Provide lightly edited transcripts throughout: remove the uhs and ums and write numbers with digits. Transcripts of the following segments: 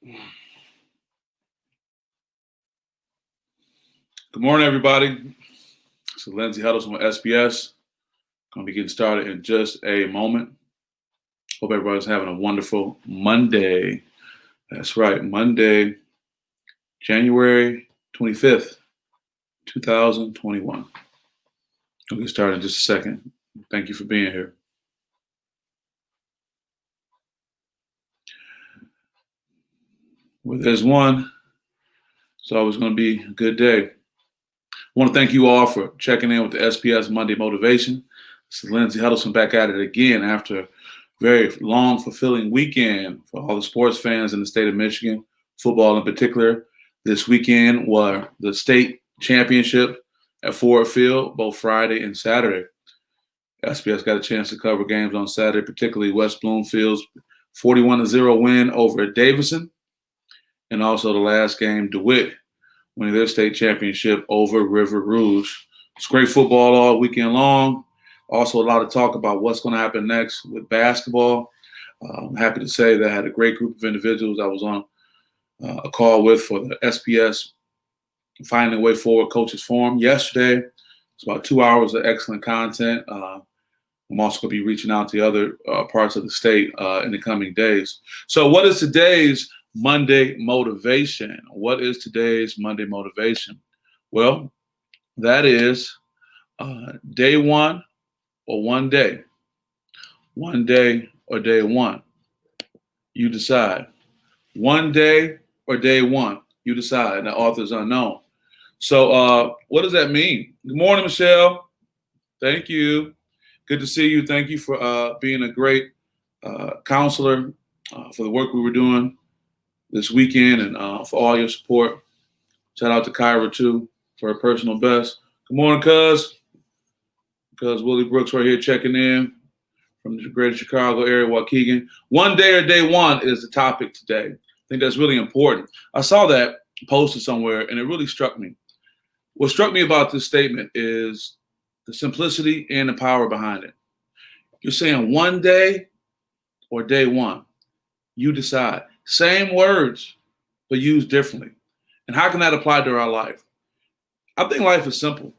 Good morning, everybody. This is Lindsay Huddleston with SPS. Going to be getting started in just a moment. Hope everybody's having a wonderful Monday. That's right, Monday, January 25th, 2021. We'll get started in just a second. Thank you for being here. Where there's one, it's always going to be a good day. I want to thank you all for checking in with the SPS Monday Motivation. This is Lindsay Huddleston back at it again after a very long, fulfilling weekend for all the sports fans in the state of Michigan, football in particular. This weekend was the state championship at Ford Field, both Friday and Saturday. SPS got a chance to cover games on Saturday, particularly West Bloomfield's 41-0 win over Davidson, and also the last game, DeWitt winning their state championship over River Rouge. It's great football all weekend long. Also, a lot of talk about what's going to happen next with basketball. I'm happy to say that I had a great group of individuals I was on a call with for the SPS Finding a Way Forward Coaches Forum yesterday. It's about 2 hours of excellent content. I'm also going to be reaching out to other parts of the state in the coming days. So what is today's Monday motivation? What is today's Monday motivation? Well, that is day one or one day. One day or day one. You decide. One day or day one. You decide. And the author's unknown. So what does that mean? Good morning, Michelle. Thank you. Good to see you. Thank you for being a great counselor for the work we were doing this weekend and for all your support. Shout out to Kyra, too, for her personal best. Good morning, cuz. Cuz Willie Brooks right here checking in from the greater Chicago area, Waukegan. One day or day one is the topic today. I think that's really important. I saw that posted somewhere, and it really struck me. What struck me about this statement is the simplicity and the power behind it. You're saying one day or day one. You decide. Same words, but used differently. And how can that apply to our life? I think life is simple.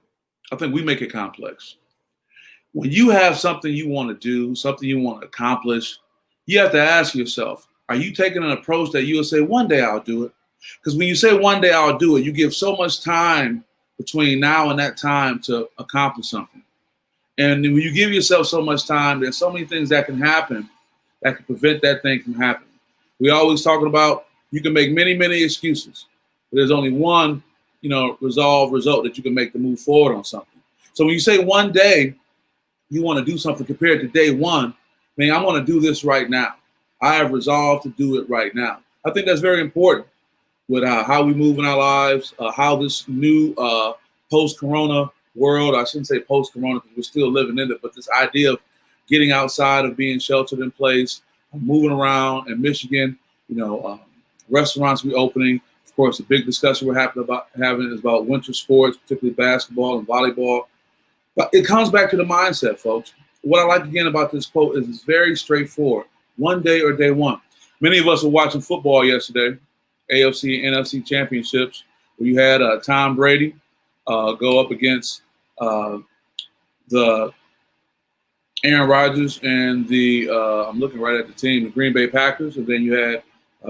I think we make it complex. When you have something you want to do, something you want to accomplish, you have to ask yourself, are you taking an approach that you will say, one day I'll do it? Because when you say one day I'll do it, you give so much time between now and that time to accomplish something. And when you give yourself so much time, there's so many things that can happen that can prevent that thing from happening. We always talking about you can make many, many excuses. But there's only one, result that you can make to move forward on something. So when you say one day you want to do something compared to day one, man, I want to do this right now. I have resolved to do it right now. I think that's very important with how we move in our lives, how this new post-corona world, I shouldn't say post-corona because we're still living in it, but this idea of getting outside of being sheltered in place, moving around in Michigan, restaurants reopening. Of course, the big discussion we're having is about winter sports, particularly basketball and volleyball. But it comes back to the mindset, folks. What I like again about this quote is it's very straightforward. One day or day one. Many of us were watching football yesterday, AFC and NFC championships, where you had Tom Brady go up against the Aaron Rodgers and I'm looking right at the team, the Green Bay Packers. And then you had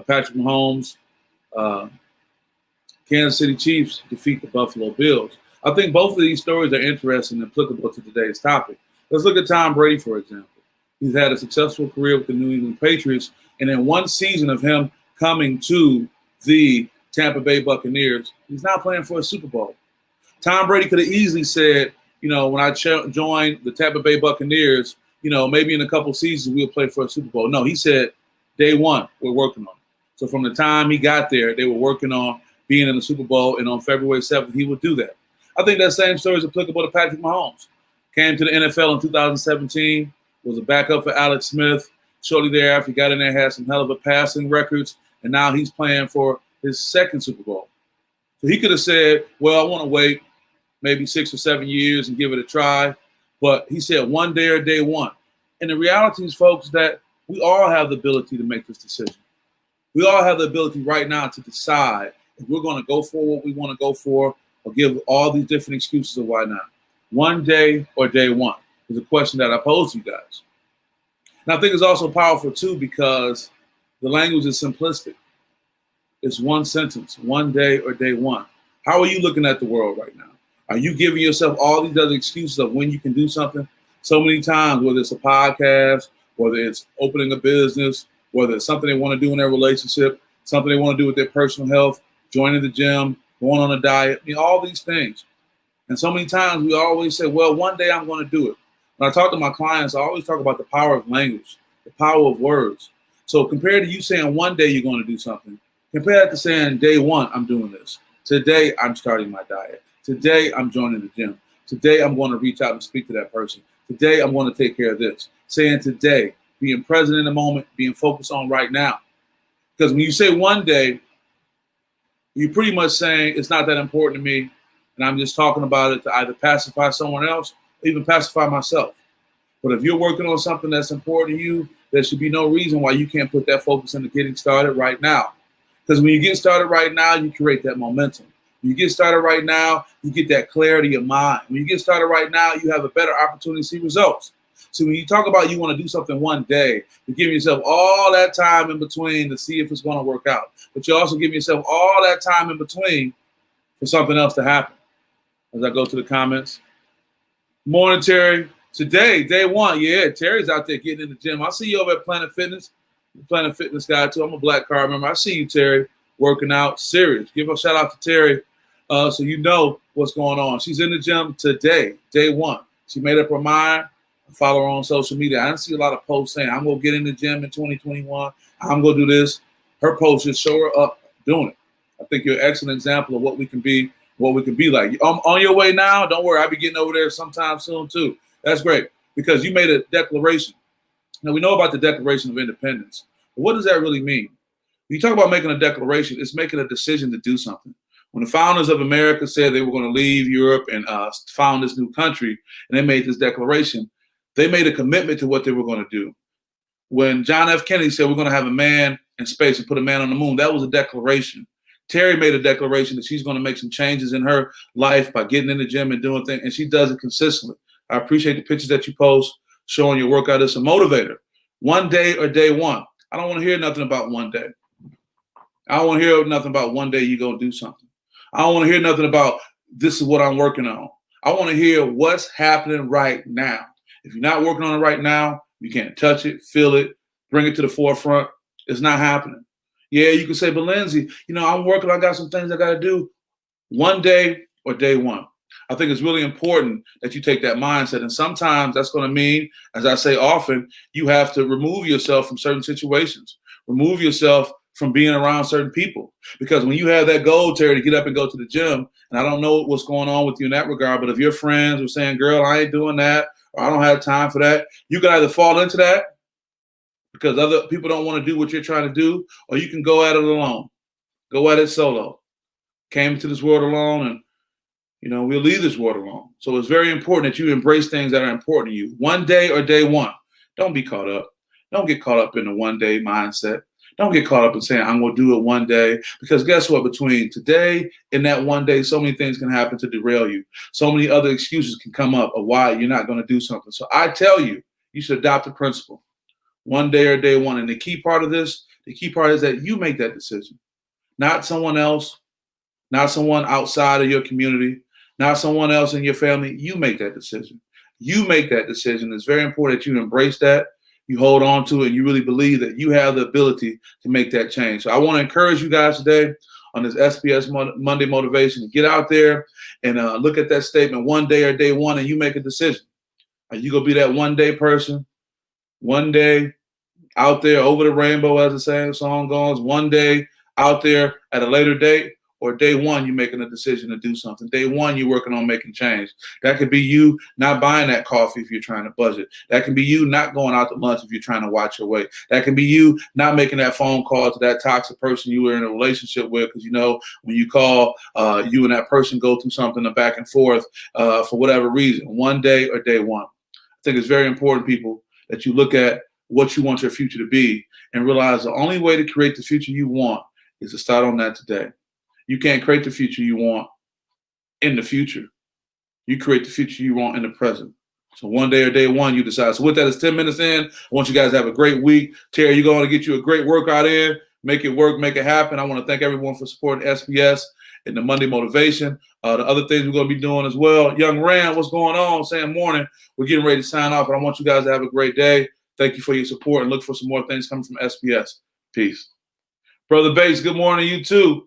Patrick Mahomes, Kansas City Chiefs defeat the Buffalo Bills. I think both of these stories are interesting and applicable to today's topic. Let's look at Tom Brady, for example. He's had a successful career with the New England Patriots. And in one season of him coming to the Tampa Bay Buccaneers, he's not playing for a Super Bowl. Tom Brady could have easily said, when I joined the Tampa Bay Buccaneers, maybe in a couple seasons we'll play for a Super Bowl. No, he said, day one, we're working on it. So from the time he got there, they were working on being in the Super Bowl, and on February 7th, he would do that. I think that same story is applicable to Patrick Mahomes. Came to the NFL in 2017, was a backup for Alex Smith. Shortly thereafter, he got in there, had some hell of a passing records, and now he's playing for his second Super Bowl. So he could have said, well, I want to wait maybe 6 or 7 years and give it a try. But he said one day or day one. And the reality is, folks, that we all have the ability to make this decision. We all have the ability right now to decide if we're going to go for what we want to go for or give all these different excuses of why not. One day or day one is a question that I pose to you guys. And I think it's also powerful too because the language is simplistic. It's one sentence, one day or day one. How are you looking at the world right now? Are you giving yourself all these other excuses of when you can do something? So many times, whether it's a podcast, whether it's opening a business, whether it's something they want to do in their relationship, something they want to do with their personal health, joining the gym, going on a diet, all these things. And so many times we always say, well, one day I'm going to do it. When I talk to my clients, I always talk about the power of language, the power of words. So compared to you saying one day you're going to do something, compare that to saying day one, I'm doing this. Today, I'm starting my diet. Today, I'm joining the gym. Today, I'm going to reach out and speak to that person. Today, I'm going to take care of this. Saying today, being present in the moment, being focused on right now. Because when you say one day, you're pretty much saying it's not that important to me, and I'm just talking about it to either pacify someone else or even pacify myself. But if you're working on something that's important to you, there should be no reason why you can't put that focus into getting started right now. Because when you get started right now, you create that momentum. When you get started right now, you get that clarity of mind. When you get started right now, you have a better opportunity to see results. So when you talk about you want to do something one day, you're giving yourself all that time in between to see if it's going to work out. But you're also giving yourself all that time in between for something else to happen. As I go to the comments. Morning, Terry. Today, day one. Yeah, Terry's out there getting in the gym. I see you over at Planet Fitness. Planet Fitness guy too. I'm a black card member. I see you, Terry, working out. Serious. Give a shout out to Terry so you know what's going on. She's in the gym today, day one. She made up her mind. I follow her on social media. I didn't see a lot of posts saying, I'm going to get in the gym in 2021. I'm going to do this. Her posts just show her up doing it. I think you're an excellent example of what we can be like. On your way now, don't worry. I'll be getting over there sometime soon too. That's great because you made a declaration. Now, we know about the Declaration of Independence. But what does that really mean? When you talk about making a declaration, it's making a decision to do something. When the founders of America said they were going to leave Europe and found this new country, and they made this declaration, they made a commitment to what they were going to do. When John F. Kennedy said we're going to have a man in space and put a man on the moon, that was a declaration. Terry made a declaration that she's going to make some changes in her life by getting in the gym and doing things, and she does it consistently. I appreciate the pictures that you post showing your workout. It's a motivator. One day or day one. I don't want to hear nothing about one day. I don't want to hear nothing about one day you go do something. I don't want to hear nothing about this is what I'm working on. I want to hear what's happening right now. If you're not working on it right now, you can't touch it, feel it, bring it to the forefront. It's not happening. Yeah, you can say, but Lindsay, I'm working. I got some things I got to do. One day or day one. I think it's really important that you take that mindset. And sometimes that's going to mean, as I say often, you have to remove yourself from certain situations, remove yourself from being around certain people. Because when you have that goal, Terry, to get up and go to the gym, and I don't know what's going on with you in that regard, but if your friends are saying, girl, I ain't doing that, or I don't have time for that, you can either fall into that because other people don't want to do what you're trying to do, or you can go at it alone, go at it solo. Came into this world alone, and we'll leave this world alone. So it's very important that you embrace things that are important to you. One day or day one. Don't be caught up. Don't get caught up in the one day mindset. Don't get caught up in saying, I'm going to do it one day. Because guess what? Between today and that one day, so many things can happen to derail you. So many other excuses can come up of why you're not going to do something. So I tell you, you should adopt the principle. One day or day one. And the key part is that you make that decision. Not someone else, not someone outside of your community, not someone else in your family. You make that decision. You make that decision. It's very important that you embrace that, you hold on to it, and you really believe that you have the ability to make that change. So I want to encourage you guys today on this SPS Monday Motivation to get out there and look at that statement, one day or day one, and you make a decision. Are you going to be that one day person? One day out there over the rainbow, as the saying song goes, one day out there at a later date? Or day one, you're making a decision to do something. Day one, you're working on making change. That could be you not buying that coffee if you're trying to budget. That can be you not going out to lunch if you're trying to watch your weight. That can be you not making that phone call to that toxic person you were in a relationship with, because when you call, you and that person go through something back and forth for whatever reason. One day or day one. I think it's very important, people, that you look at what you want your future to be, and realize the only way to create the future you want is to start on that today. You can't create the future you want in the future. You create the future you want in the present. So one day or day one, you decide. So with that, it's 10 minutes in. I want you guys to have a great week. Terry, you're going to get you a great workout in. Make it work, make it happen. I want to thank everyone for supporting SPS and the Monday Motivation. The other things we're going to be doing as well. Young Rand, what's going on? Saying morning. We're getting ready to sign off, and I want you guys to have a great day. Thank you for your support, and look for some more things coming from SPS. Peace. Brother Bates, good morning to you too.